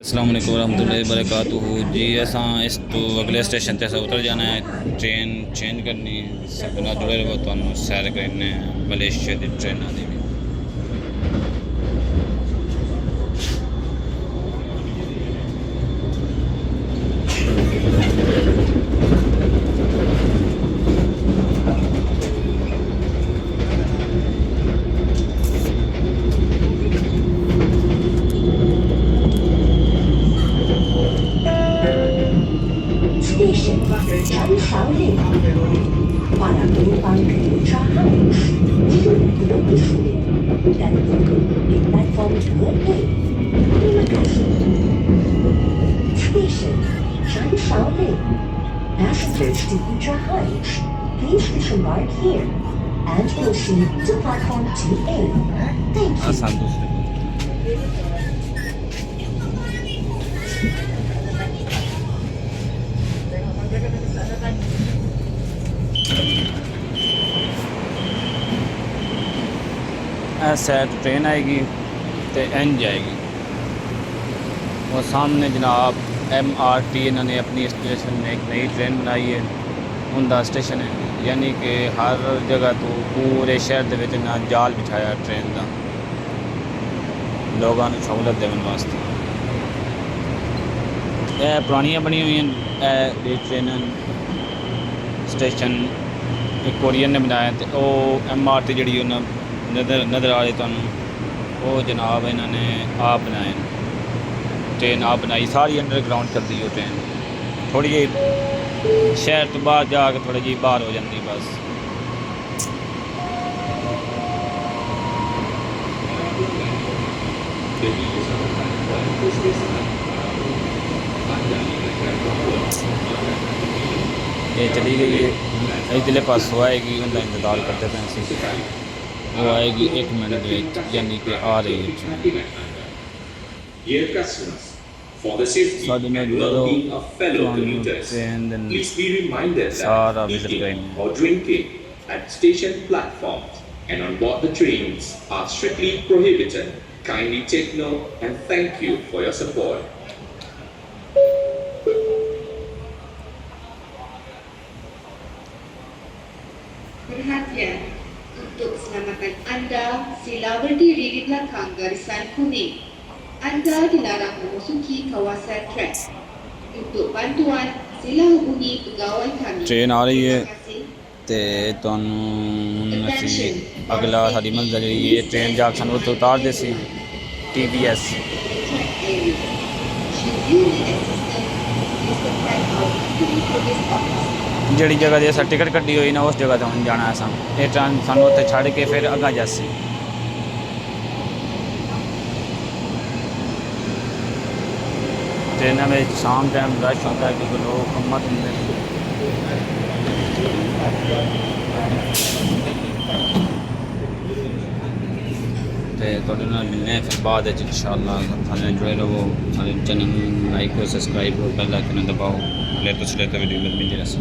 अस्सलाम वालेकुम रहमतुल्लाहि वबरकातुहू जी। असां इस तो अगले स्टेशन से उतर जाना है, ट्रेन चेंज करनी है। सब नाल जुड़े रहो, तुहानू सैर करने मलेशिया की ट्रेनों की भी। Para penumpang kereta Harris, tidak bersedia dan tunggu di platform 2A. Terima kasih. Station Changshaolin. Passengers to Putra Heights, please disembark here and proceed to platform 2A. Thank you. सैर ट्रेन आएगी तो N जाएगी। और सामने जनाब MRT इन्होंने अपनी station में एक नई ट्रेन बनाई है, उनका स्टेशन है। यानी कि हर जगह तो पूरे शहर के ना जाल बिछाया ट्रेन का, लोगों को सहूलत देने वास्ते। यह पुरानियाँ बनी हुई हैं ये ट्रेन स्टेशन, एक कोरियन ने बनाया। तो वो MRT जी नज़र आ रही तुहानू, वो जनाब इन्होंने आप बनाए ट्रेन, आप बनाई सारी अंडरग्राउंड कर दी। वो ट्रेन थोड़ी जी शहर तो बाहर जाके थोड़ी जी बाहर हो जाती बस। ये चली गई है, इधरले पासों आएगी, उनका इंतज़ार करते पे। वो आएगी 1 मिनट यानी कि आ रही है। For the safety and well-being of fellow commuters, please be reminded that eating or drinking at station platforms and on board the trains are strictly prohibited. Kindly take note and thank you for your support. Perhatian, untuk keselamatan anda, sila berdiri di belakang garisan kuning. Anda dilarang memasuki kawasan trek. Untuk bantuan, sila hubungi pegawai kami. Train आ रही है तो तुहानू असी अगला साडी मंजिल जी train जाके सानू उत्थे उतार देसी TBS। जिहड़ी जगह दी असां टिकट कड्डी हुई ना, उस जगह ते हुण जाना असां। ये ट्रेन सानू उत्थे छड्ड के फिर अग्गां जासी। ट्रेन में शाम टाइम रश होता है क्योंकि लोग कम्मत होंगे। तो मिलने फिर बाद इंशाअल्लाह। सारे जुड़े रहो, सारे चैनल लाइक और सब्सक्राइब और बेल आइकन दबाओ। लेटेस्ट वीडियो मिलती रहे।